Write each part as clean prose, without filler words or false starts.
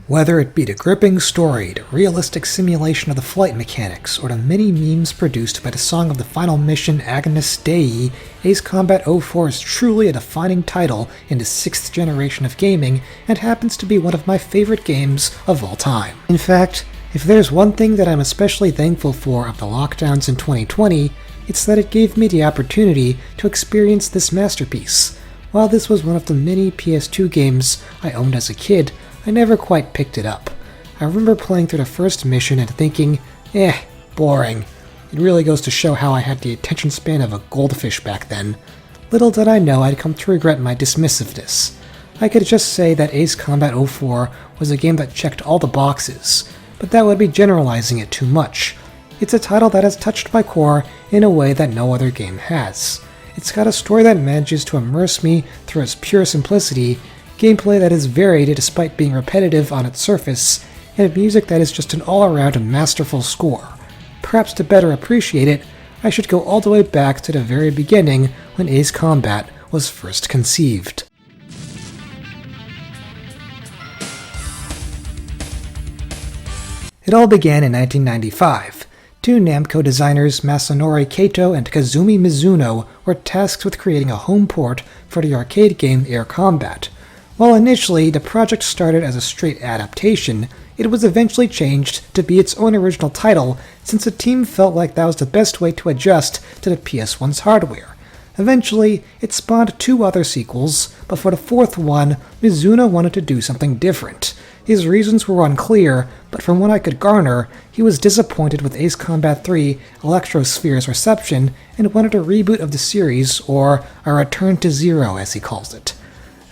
Whether it be the gripping story, the realistic simulation of the flight mechanics, or the many memes produced by the song of the final mission Agnus Dei, Ace Combat 04 is truly a defining title in the 6th generation of gaming and happens to be one of my favorite games of all time. In fact, if there's one thing that I'm especially thankful for of the lockdowns in 2020, it's that it gave me the opportunity to experience this masterpiece. While this was one of the many PS2 games I owned as a kid, I never quite picked it up. I remember playing through the first mission and thinking, boring. It really goes to show how I had the attention span of a goldfish back then. Little did I know I'd come to regret my dismissiveness. I could just say that Ace Combat 04 was a game that checked all the boxes, but that would be generalizing it too much. It's a title that has touched my core in a way that no other game has. It's got a story that manages to immerse me through its pure simplicity, gameplay that is varied despite being repetitive on its surface, and music that is just an all-around masterful score. Perhaps to better appreciate it, I should go all the way back to the very beginning when Ace Combat was first conceived. It all began in 1995. Two Namco designers, Masanori Kato and Kazumi Mizuno, were tasked with creating a home port for the arcade game Air Combat. While initially the project started as a straight adaptation, it was eventually changed to be its own original title since the team felt like that was the best way to adjust to the PS1's hardware. Eventually, it spawned 2 other sequels, but for the 4th one, Mizuno wanted to do something different. His reasons were unclear, but from what I could garner, he was disappointed with Ace Combat 3 Electrosphere's reception and wanted a reboot of the series, or a return to zero as he calls it.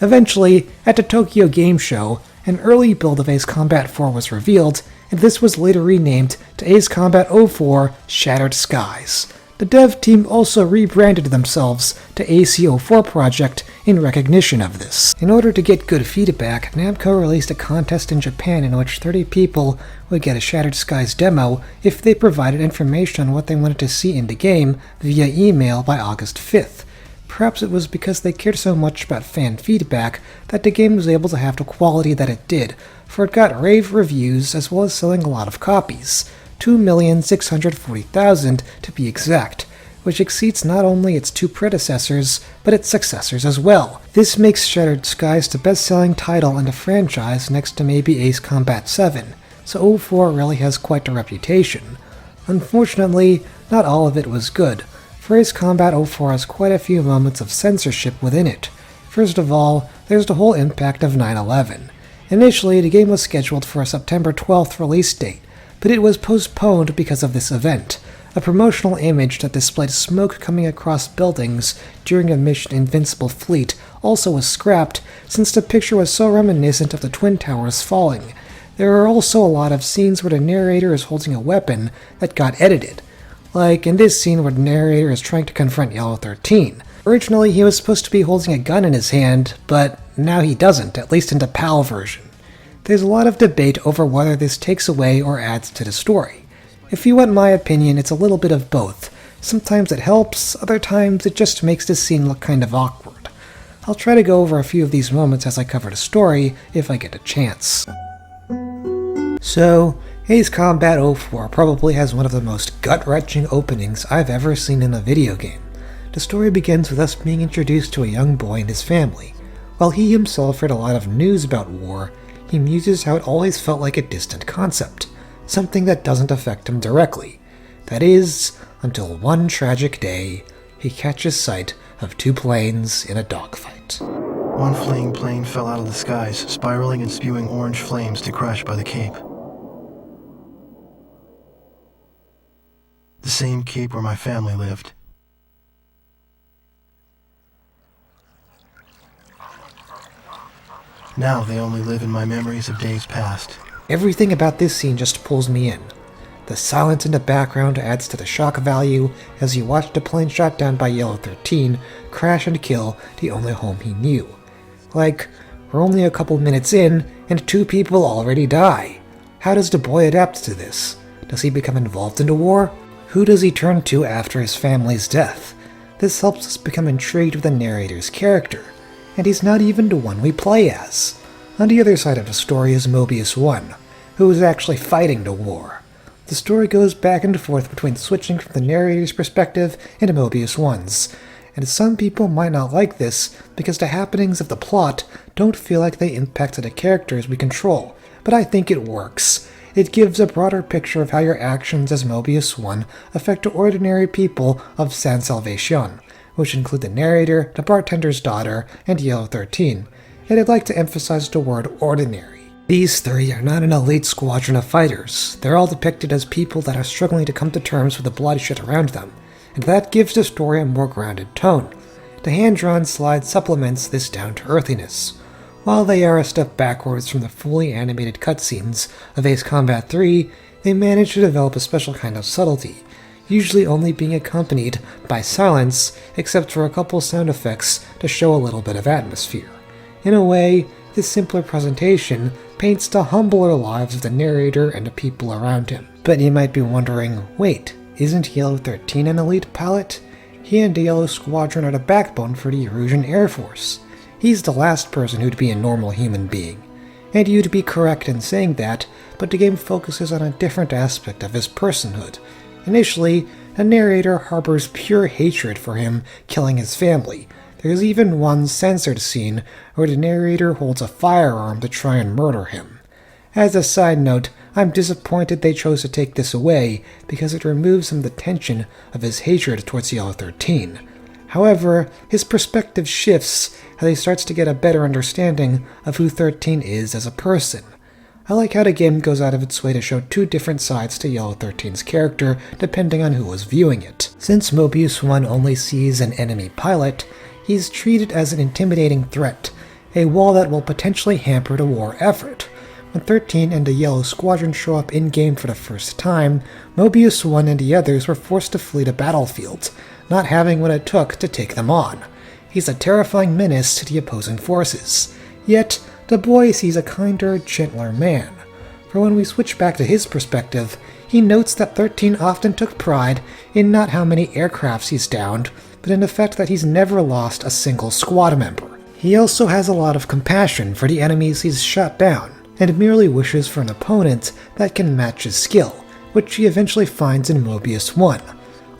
Eventually, at the Tokyo Game Show, an early build of Ace Combat 4 was revealed, and this was later renamed to Ace Combat 04 Shattered Skies. The dev team also rebranded themselves to AC04 Project in recognition of this. In order to get good feedback, Namco released a contest in Japan in which 30 people would get a Shattered Skies demo if they provided information on what they wanted to see in the game via email by August 5th. Perhaps it was because they cared so much about fan feedback that the game was able to have the quality that it did, for it got rave reviews as well as selling a lot of copies, 2,640,000 to be exact, which exceeds not only its 2 predecessors, but its successors as well. This makes Shattered Skies the best-selling title in the franchise next to maybe Ace Combat 7, so 04 really has quite the reputation. Unfortunately, not all of it was good. For Ace Combat 04 has quite a few moments of censorship within it. First of all, there's the whole impact of 9/11. Initially, the game was scheduled for a September 12th release date, but it was postponed because of this event. A promotional image that displayed smoke coming across buildings during a Mission Invincible fleet also was scrapped since the picture was so reminiscent of the Twin Towers falling. There are also a lot of scenes where the narrator is holding a weapon that got edited. Like in this scene where the narrator is trying to confront Yellow 13. Originally, he was supposed to be holding a gun in his hand, but now he doesn't, at least in the PAL version. There's a lot of debate over whether this takes away or adds to the story. If you want my opinion, it's a little bit of both. Sometimes it helps, other times it just makes this scene look kind of awkward. I'll try to go over a few of these moments as I cover the story, if I get a chance. So, Ace Combat 04 probably has one of the most gut-wrenching openings I've ever seen in a video game. The story begins with us being introduced to a young boy and his family. While he himself read a lot of news about war, he muses how it always felt like a distant concept, something that doesn't affect him directly. That is, until one tragic day, he catches sight of 2 planes in a dogfight. One fleeing plane fell out of the skies, spiraling and spewing orange flames to crash by the Cape. The same Cape where my family lived. Now they only live in my memories of days past. Everything about this scene just pulls me in. The silence in the background adds to the shock value as you watch the plane shot down by Yellow 13 crash and kill the only home he knew. Like, we're only a couple minutes in, and 2 people already die. How does the boy adapt to this? Does he become involved in the war? Who does he turn to after his family's death? This helps us become intrigued with the narrator's character, and he's not even the one we play as. On the other side of the story is Mobius 1, who is actually fighting the war. The story goes back and forth between switching from the narrator's perspective into Mobius 1's, and some people might not like this because the happenings of the plot don't feel like they impacted the characters we control, but I think it works. It gives a broader picture of how your actions as Mobius 1 affect the ordinary people of San Salvation, which include the narrator, the bartender's daughter, and Yellow 13, and I'd like to emphasize the word ordinary. These three are not an elite squadron of fighters. They're all depicted as people that are struggling to come to terms with the bloodshed around them, and that gives the story a more grounded tone. The hand-drawn slide supplements this down-to-earthiness. While they are a step backwards from the fully animated cutscenes of Ace Combat 3, they manage to develop a special kind of subtlety, usually only being accompanied by silence except for a couple sound effects to show a little bit of atmosphere. In a way, this simpler presentation paints the humbler lives of the narrator and the people around him. But you might be wondering, wait, isn't Yellow 13 an elite pilot? He and the Yellow Squadron are the backbone for the Erusian Air Force. He's the last person who'd be a normal human being. And you'd be correct in saying that, but the game focuses on a different aspect of his personhood. Initially, the narrator harbors pure hatred for him killing his family. There's even one censored scene where the narrator holds a firearm to try and murder him. As a side note, I'm disappointed they chose to take this away because it removes some of the tension of his hatred towards Yellow 13. However, his perspective shifts as he starts to get a better understanding of who 13 is as a person. I like how the game goes out of its way to show two different sides to Yellow 13's character depending on who was viewing it. Since Mobius 1 only sees an enemy pilot, he's treated as an intimidating threat, a wall that will potentially hamper the war effort. When 13 and the Yellow Squadron show up in-game for the first time, Mobius 1 and the others were forced to flee the battlefield, not having what it took to take them on. He's a terrifying menace to the opposing forces. Yet, the boy sees a kinder, gentler man. For when we switch back to his perspective, he notes that 13 often took pride in not how many aircrafts he's downed, but in the fact that he's never lost a single squad member. He also has a lot of compassion for the enemies he's shot down, and merely wishes for an opponent that can match his skill, which he eventually finds in Mobius 1.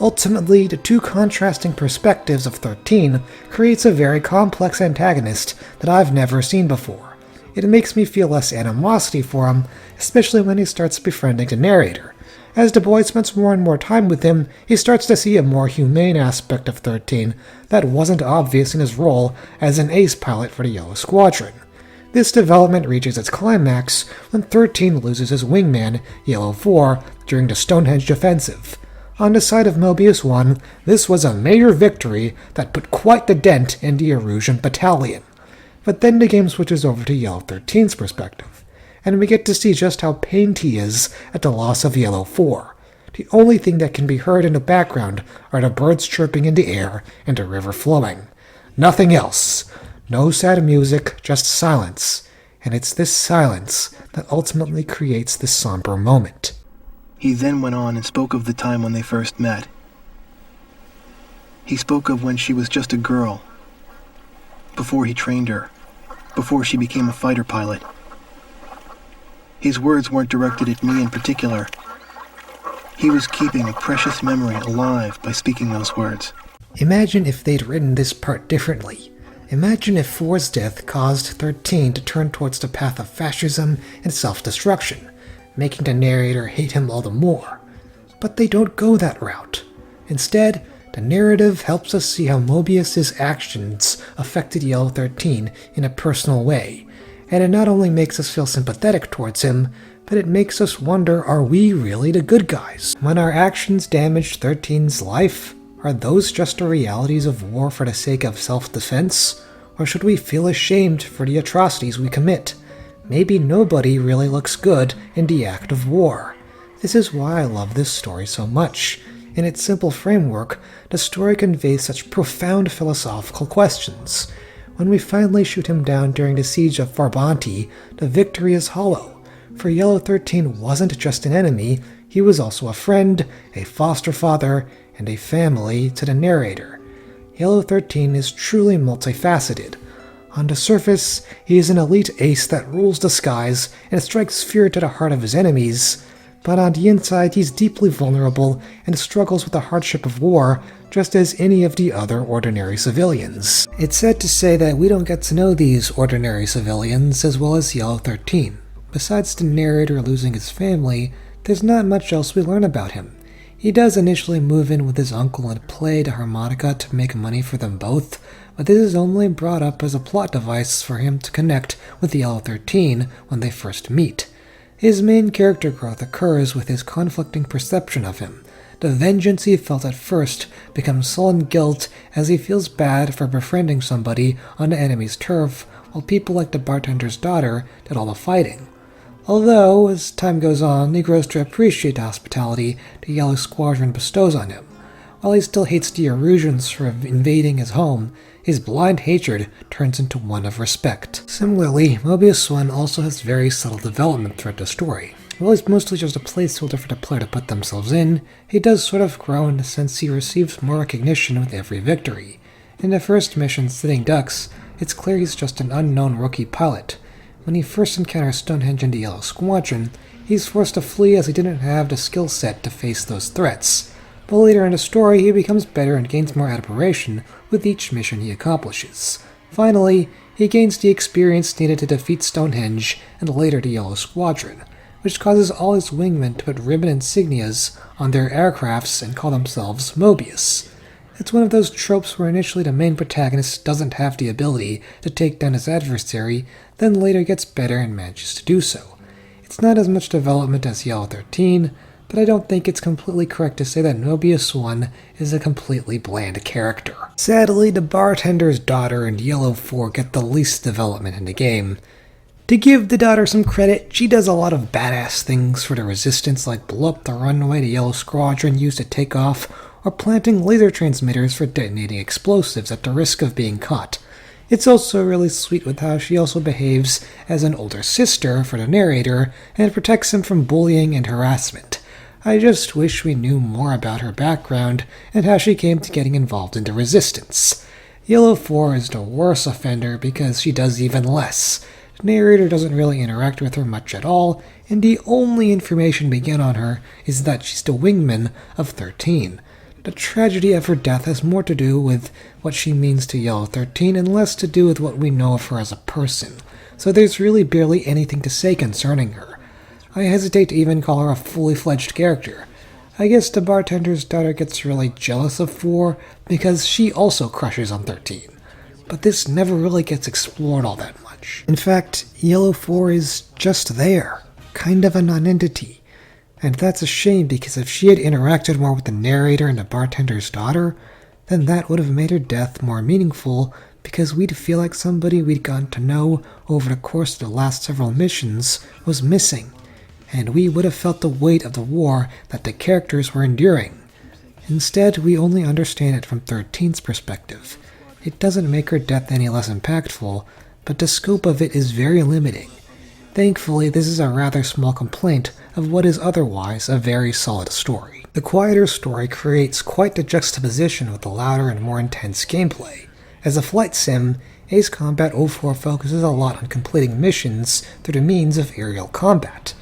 Ultimately, the two contrasting perspectives of 13 creates a very complex antagonist that I've never seen before. It makes me feel less animosity for him, especially when he starts befriending the narrator. As the boy spends more and more time with him, he starts to see a more humane aspect of 13 that wasn't obvious in his role as an ace pilot for the Yellow Squadron. This development reaches its climax when 13 loses his wingman, Yellow 4, during the Stonehenge Offensive. On the side of Mobius 1, this was a major victory that put quite the dent in the Erusian battalion. But then the game switches over to Yellow 13's perspective, and we get to see just how pained he is at the loss of Yellow 4. The only thing that can be heard in the background are the birds chirping in the air and the river flowing. Nothing else. No sad music, just silence. And it's this silence that ultimately creates this somber moment. He then went on and spoke of the time when they first met. He spoke of when she was just a girl, before he trained her, before she became a fighter pilot. His words weren't directed at me in particular. He was keeping a precious memory alive by speaking those words. Imagine if they'd written this part differently. Imagine if 4's death caused 13 to turn towards the path of fascism and self-destruction, making the narrator hate him all the more. But they don't go that route. Instead, the narrative helps us see how Mobius's actions affected Yellow 13 in a personal way, and it not only makes us feel sympathetic towards him, but it makes us wonder, are we really the good guys? When our actions damage 13's life, are those just the realities of war for the sake of self-defense? Or should we feel ashamed for the atrocities we commit? Maybe nobody really looks good in the act of war. This is why I love this story so much. In its simple framework, the story conveys such profound philosophical questions. When we finally shoot him down during the siege of Farbanti, the victory is hollow. For Yellow 13 wasn't just an enemy, he was also a friend, a foster father, and a family to the narrator. Yellow 13 is truly multifaceted. On the surface, he is an elite ace that rules the skies and strikes fear to the heart of his enemies, but on the inside he's deeply vulnerable and struggles with the hardship of war just as any of the other ordinary civilians. It's sad to say that we don't get to know these ordinary civilians as well as Yellow 13. Besides the narrator losing his family, there's not much else we learn about him. He does initially move in with his uncle and play the harmonica to make money for them both, but this is only brought up as a plot device for him to connect with Yellow 13 when they first meet. His main character growth occurs with his conflicting perception of him. The vengeance he felt at first becomes sullen guilt as he feels bad for befriending somebody on the enemy's turf, while people like the bartender's daughter did all the fighting. Although, as time goes on, he grows to appreciate the hospitality the Yellow Squadron bestows on him. While he still hates the Erusians for invading his home, his blind hatred turns into one of respect. Similarly, Mobius 1 also has very subtle development throughout the story. While he's mostly just a placeholder for the player to put themselves in, he does sort of grow in the sense he receives more recognition with every victory. In the first mission, Sitting Ducks, it's clear he's just an unknown rookie pilot. When he first encounters Stonehenge and the Yellow Squadron, he's forced to flee as he didn't have the skill set to face those threats. But later in the story, he becomes better and gains more admiration with each mission he accomplishes. Finally, he gains the experience needed to defeat Stonehenge and later the Yellow Squadron, which causes all his wingmen to put ribbon insignias on their aircrafts and call themselves Mobius. It's one of those tropes where initially the main protagonist doesn't have the ability to take down his adversary, then later gets better and manages to do so. It's not as much development as Yellow 13, but I don't think it's completely correct to say that Mobius 1 is a completely bland character. Sadly, the bartender's daughter and Yellow 4 get the least development in the game. To give the daughter some credit, she does a lot of badass things for the Resistance, like blow up the runway the Yellow Squadron used to take off, or planting laser transmitters for detonating explosives at the risk of being caught. It's also really sweet with how she also behaves as an older sister for the narrator and protects him from bullying and harassment. I just wish we knew more about her background and how she came to getting involved in the Resistance. Yellow 4 is the worst offender because she does even less. The narrator doesn't really interact with her much at all, and the only information we get on her is that she's the wingman of 13. The tragedy of her death has more to do with what she means to Yellow 13 and less to do with what we know of her as a person, so there's really barely anything to say concerning her. I hesitate to even call her a fully fledged character. I guess the bartender's daughter gets really jealous of 4 because she also crushes on 13, but this never really gets explored all that much. In fact, Yellow 4 is just there, kind of a non-entity. And that's a shame because if she had interacted more with the narrator and the bartender's daughter, then that would have made her death more meaningful because we'd feel like somebody we'd gotten to know over the course of the last several missions was missing, and we would have felt the weight of the war that the characters were enduring. Instead, we only understand it from 13's perspective. It doesn't make her death any less impactful, but the scope of it is very limiting. Thankfully, this is a rather small complaint of what is otherwise a very solid story. The quieter story creates quite the juxtaposition with the louder and more intense gameplay. As a flight sim, Ace Combat 04 focuses a lot on completing missions through the means of aerial combat.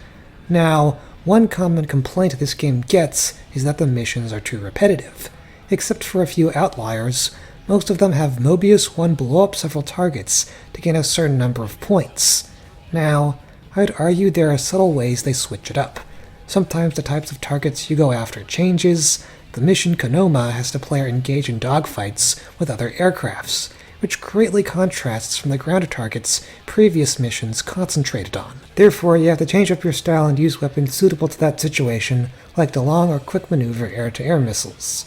Now, one common complaint this game gets is that the missions are too repetitive. Except for a few outliers, most of them have Mobius 1 blow up several targets to gain a certain number of points. Now, I'd argue there are subtle ways they switch it up. Sometimes the types of targets you go after changes. The mission Konoma has the player engage in dogfights with other aircrafts, which greatly contrasts from the grounded targets previous missions concentrated on. Therefore, you have to change up your style and use weapons suitable to that situation, like the long or quick maneuver air-to-air missiles.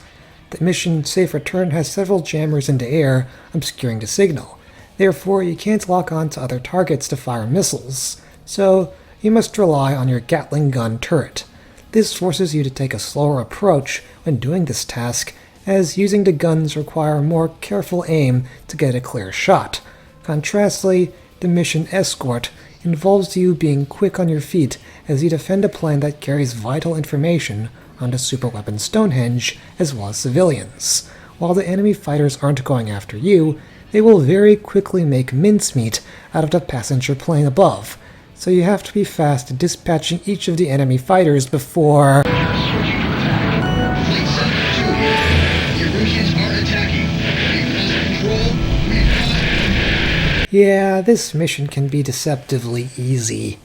The mission Safe Return has several jammers in the air, obscuring the signal. Therefore, you can't lock on to other targets to fire missiles, so you must rely on your Gatling gun turret. This forces you to take a slower approach when doing this task, as using the guns require more careful aim to get a clear shot. Contrastly, the mission Escort involves you being quick on your feet as you defend a plane that carries vital information on the superweapon Stonehenge as well as civilians. While the enemy fighters aren't going after you, they will very quickly make mincemeat out of the passenger plane above, so you have to be fast at dispatching each of the enemy fighters before... Yeah, this mission can be deceptively easy.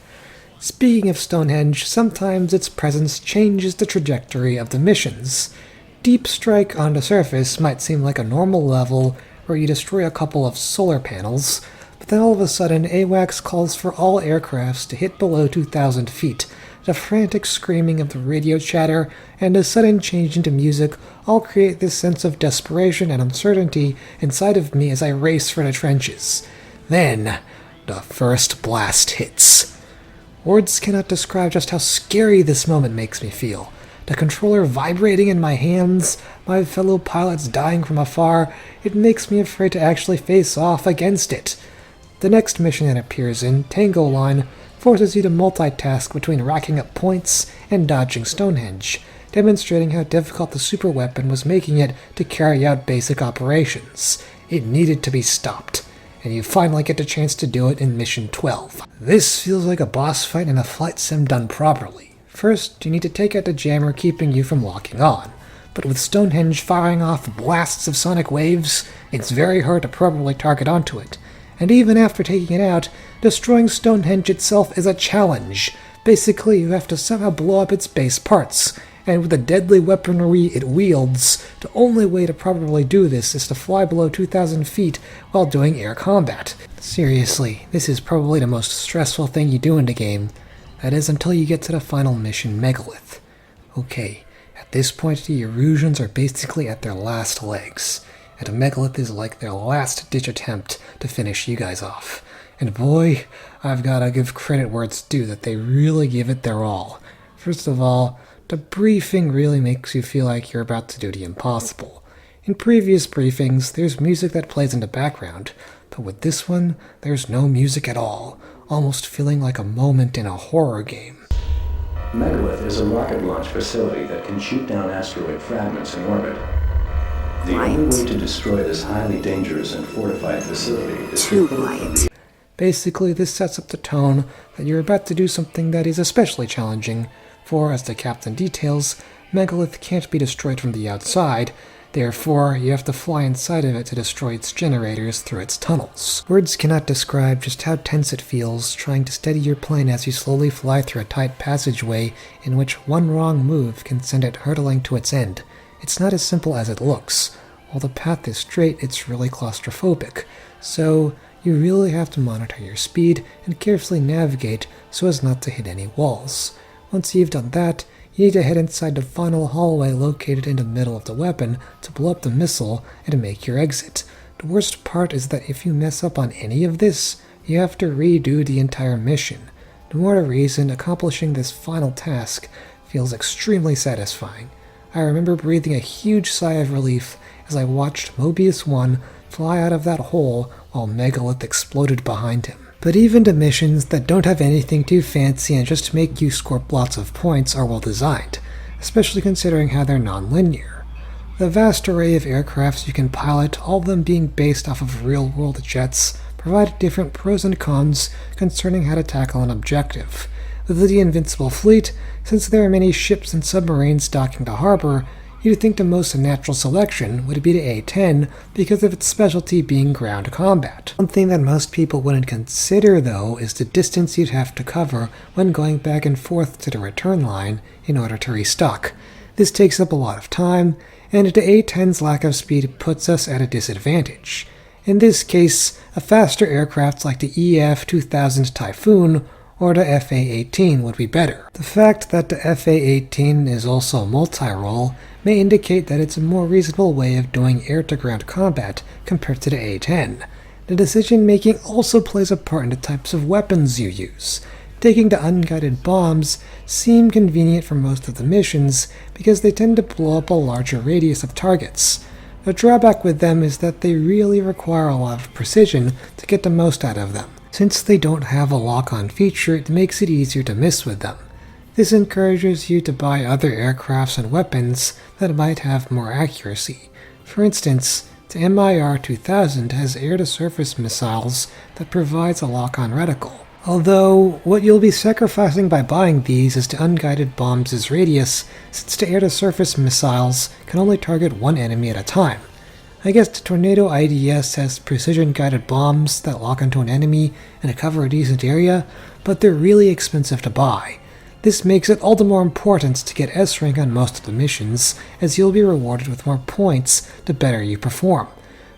Speaking of Stonehenge, sometimes its presence changes the trajectory of the missions. Deep Strike on the surface might seem like a normal level where you destroy a couple of solar panels, but then all of a sudden AWACS calls for all aircrafts to hit below 2,000 feet. The frantic screaming of the radio chatter and a sudden change into music all create this sense of desperation and uncertainty inside of me as I race for the trenches. Then, the first blast hits. Words cannot describe just how scary this moment makes me feel. The controller vibrating in my hands, my fellow pilots dying from afar, it makes me afraid to actually face off against it. The next mission it appears in, Tango Line, forces you to multitask between racking up points and dodging Stonehenge, demonstrating how difficult the superweapon was making it to carry out basic operations. It needed to be stopped, and you finally get the chance to do it in Mission 12. This feels like a boss fight in a flight sim done properly. First, you need to take out the jammer keeping you from locking on, but with Stonehenge firing off blasts of sonic waves, it's very hard to properly target onto it. And even after taking it out, destroying Stonehenge itself is a challenge. Basically, you have to somehow blow up its base parts, and with the deadly weaponry it wields, the only way to properly do this is to fly below 2,000 feet while doing air combat. Seriously, this is probably the most stressful thing you do in the game. That is until you get to the final mission, Megalith. Okay, at this point the Erusians are basically at their last legs, and Megalith is like their last-ditch attempt to finish you guys off. And boy, I've gotta give credit where it's due that they really give it their all. First of all, the briefing really makes you feel like you're about to do the impossible. In previous briefings, there's music that plays in the background, but with this one, there's no music at all, almost feeling like a moment in a horror game. Megalith is a rocket launch facility that can shoot down asteroid fragments in orbit. The only way to destroy this highly dangerous and fortified facility is too bright. Basically, this sets up the tone that you're about to do something that is especially challenging, for, as the captain details, Megalith can't be destroyed from the outside, therefore you have to fly inside of it to destroy its generators through its tunnels. Words cannot describe just how tense it feels trying to steady your plane as you slowly fly through a tight passageway in which one wrong move can send it hurtling to its end. It's not as simple as it looks. While the path is straight, it's really claustrophobic, so you really have to monitor your speed and carefully navigate so as not to hit any walls. Once you've done that, you need to head inside the final hallway located in the middle of the weapon to blow up the missile and make your exit. The worst part is that if you mess up on any of this, you have to redo the entire mission. The more the reason, accomplishing this final task feels extremely satisfying. I remember breathing a huge sigh of relief as I watched Mobius 1 fly out of that hole while Megalith exploded behind him. But even the missions that don't have anything too fancy and just make you score lots of points are well designed, especially considering how they're non-linear. The vast array of aircrafts you can pilot, all of them being based off of real-world jets, provide different pros and cons concerning how to tackle an objective. With the Invincible Fleet, since there are many ships and submarines docking the harbor, you'd think the most natural selection would be the A-10 because of its specialty being ground combat. One thing that most people wouldn't consider, though, is the distance you'd have to cover when going back and forth to the return line in order to restock. This takes up a lot of time, and the A-10's lack of speed puts us at a disadvantage. In this case, a faster aircraft like the EF-2000 Typhoon or the FA-18 would be better. The fact that the FA-18 is also multi-role may indicate that it's a more reasonable way of doing air-to-ground combat compared to the A-10. The decision-making also plays a part in the types of weapons you use. Taking the unguided bombs seem convenient for most of the missions because they tend to blow up a larger radius of targets. The drawback with them is that they really require a lot of precision to get the most out of them. Since they don't have a lock-on feature, it makes it easier to miss with them. This encourages you to buy other aircrafts and weapons that might have more accuracy. For instance, The MIR-2000 has air-to-surface missiles that provides a lock-on reticle. Although, what you'll be sacrificing by buying these is to unguided bombs' radius, since the air-to-surface missiles can only target one enemy at a time. I guess the Tornado IDS has precision-guided bombs that lock onto an enemy and cover a decent area, but they're really expensive to buy. This makes it all the more important to get S rank on most of the missions, as you'll be rewarded with more points the better you perform.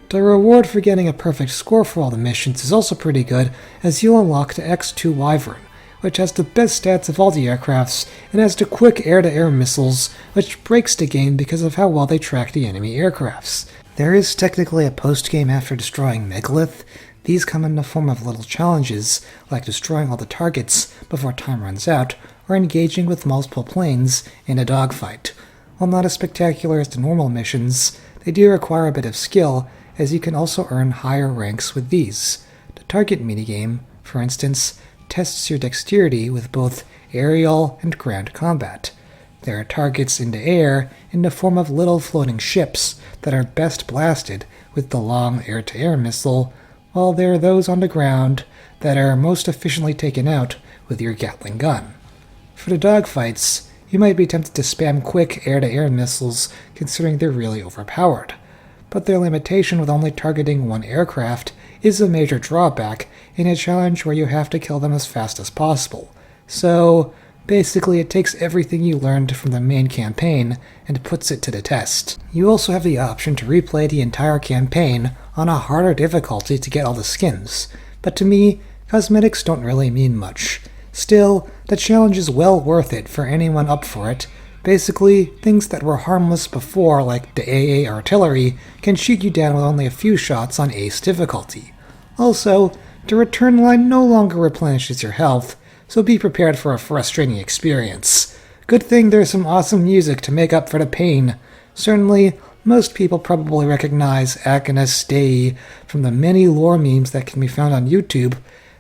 The reward for getting a perfect score for all the missions is also pretty good, as you'll unlock the X2 Wyvern, which has the best stats of all the aircrafts, and has the quick air-to-air missiles, which breaks the game because of how well they track the enemy aircrafts. There is technically a post-game after destroying Megalith. These come in the form of little challenges, like destroying all the targets before time runs out, or engaging with multiple planes in a dogfight. While not as spectacular as the normal missions, they do require a bit of skill, as you can also earn higher ranks with these. The target minigame, for instance, tests your dexterity with both aerial and ground combat. There are targets in the air in the form of little floating ships that are best blasted with the long air-to-air missile, while there are those on the ground that are most efficiently taken out with your Gatling gun. For the dogfights, you might be tempted to spam quick air-to-air missiles considering they're really overpowered, but their limitation with only targeting one aircraft is a major drawback in a challenge where you have to kill them as fast as possible. So, basically it takes everything you learned from the main campaign and puts it to the test. You also have the option to replay the entire campaign on a harder difficulty to get all the skins, but to me, cosmetics don't really mean much. Still, the challenge is well worth it for anyone up for it. Basically, things that were harmless before, like the AA artillery, can shoot you down with only a few shots on ace difficulty. Also, the return line no longer replenishes your health, so be prepared for a frustrating experience. Good thing there's some awesome music to make up for the pain. Certainly, most people probably recognize Agonus Dei from the many lore memes that can be found on YouTube,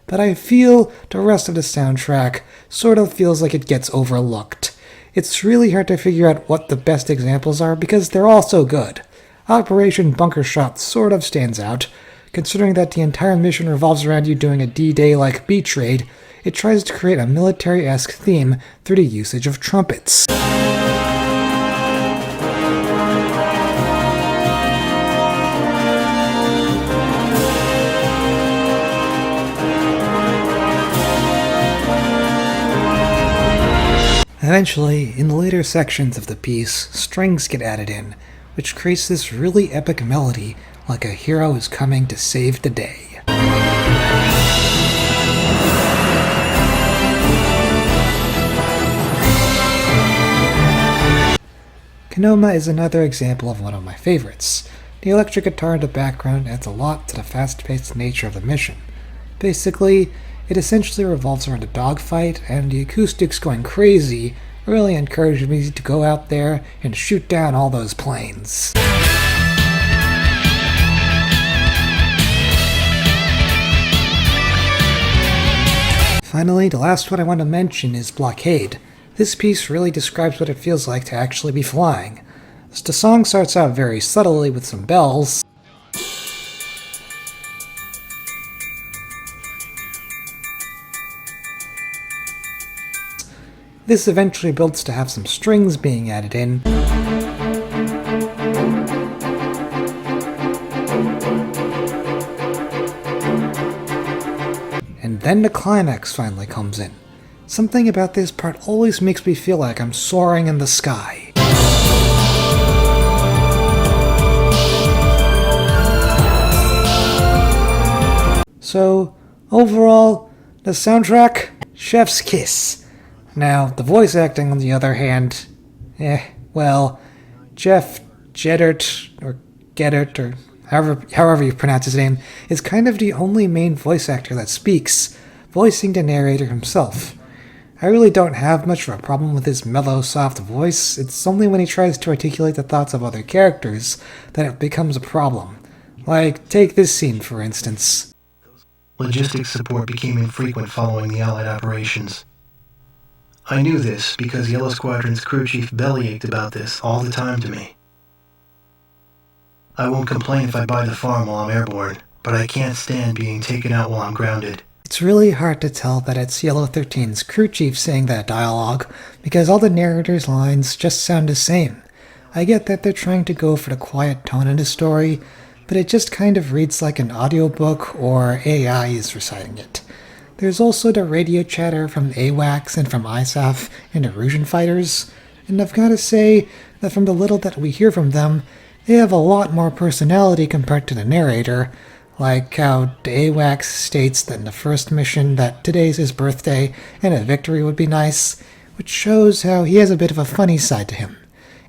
but I feel the rest of the soundtrack sort of feels like it gets overlooked. It's really hard to figure out what the best examples are because they're all so good. Operation Bunker Shot sort of stands out. Considering that the entire mission revolves around you doing a D-Day-like beach raid, it tries to create a military-esque theme through the usage of trumpets. Eventually, in the later sections of the piece, strings get added in, which creates this really epic melody like a hero is coming to save the day. Kanoma is another example of one of my favorites. The electric guitar in the background adds a lot to the fast-paced nature of the mission. Basically, it essentially revolves around a dogfight, and the acoustics going crazy really encouraged me to go out there and shoot down all those planes. Finally, the last one I want to mention is Blockade. This piece really describes what it feels like to actually be flying. The song starts out very subtly with some bells, this eventually builds to have some strings being added in, and then the climax finally comes in. Something about this part always makes me feel like I'm soaring in the sky. So, overall, the soundtrack, chef's kiss. Now, the voice acting, on the other hand, well, Jeff Jeddert, or Geddert, or however you pronounce his name, is kind of the only main voice actor that speaks, voicing the narrator himself. I really don't have much of a problem with his mellow, soft voice. It's only when he tries to articulate the thoughts of other characters that it becomes a problem. Like, take this scene, for instance. Logistics support became infrequent following the Allied operations. I knew this because Yellow Squadron's crew chief bellyached about this all the time to me. I won't complain if I buy the farm while I'm airborne, but I can't stand being taken out while I'm grounded. It's really hard to tell that it's Yellow 13's crew chief saying that dialogue, because all the narrator's lines just sound the same. I get that they're trying to go for the quiet tone in the story, but it just kind of reads like an audiobook or AI is reciting it. There's also the radio chatter from AWACS and from ISAF and Erusian fighters, and I've got to say that from the little that we hear from them, they have a lot more personality compared to the narrator, like how the AWACS states that in the first mission that today's his birthday and a victory would be nice, which shows how he has a bit of a funny side to him.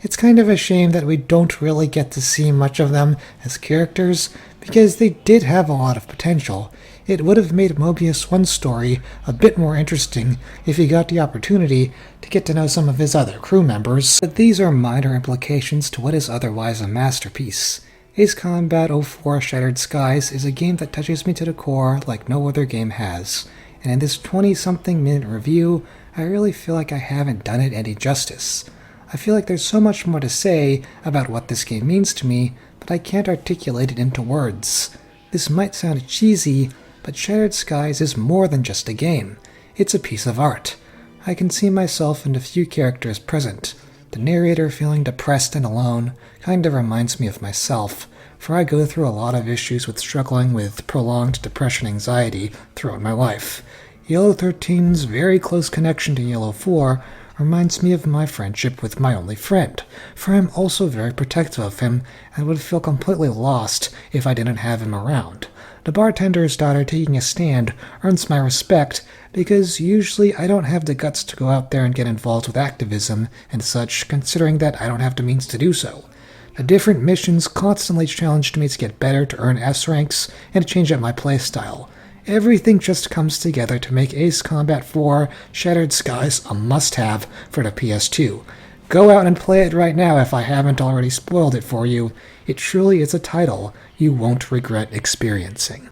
It's kind of a shame that we don't really get to see much of them as characters, because they did have a lot of potential. It would have made Mobius 1's story a bit more interesting if he got the opportunity to get to know some of his other crew members, but these are minor implications to what is otherwise a masterpiece. Ace Combat 04 Shattered Skies is a game that touches me to the core like no other game has, and in this 20-something minute review, I really feel like I haven't done it any justice. I feel like there's so much more to say about what this game means to me, but I can't articulate it into words. This might sound cheesy, but Shattered Skies is more than just a game. It's a piece of art. I can see myself in the few characters present. The narrator feeling depressed and alone kind of reminds me of myself, for I go through a lot of issues with struggling with prolonged depression anxiety throughout my life. Yellow 13's very close connection to Yellow 4 reminds me of my friendship with my only friend, for I'm also very protective of him and would feel completely lost if I didn't have him around. The bartender's daughter taking a stand earns my respect because usually I don't have the guts to go out there and get involved with activism and such, considering that I don't have the means to do so. The different missions constantly challenged me to get better, to earn S ranks, and to change up my playstyle. Everything just comes together to make Ace Combat 4 Shattered Skies a must-have for the PS2. Go out and play it right now if I haven't already spoiled it for you. It truly is a title you won't regret experiencing.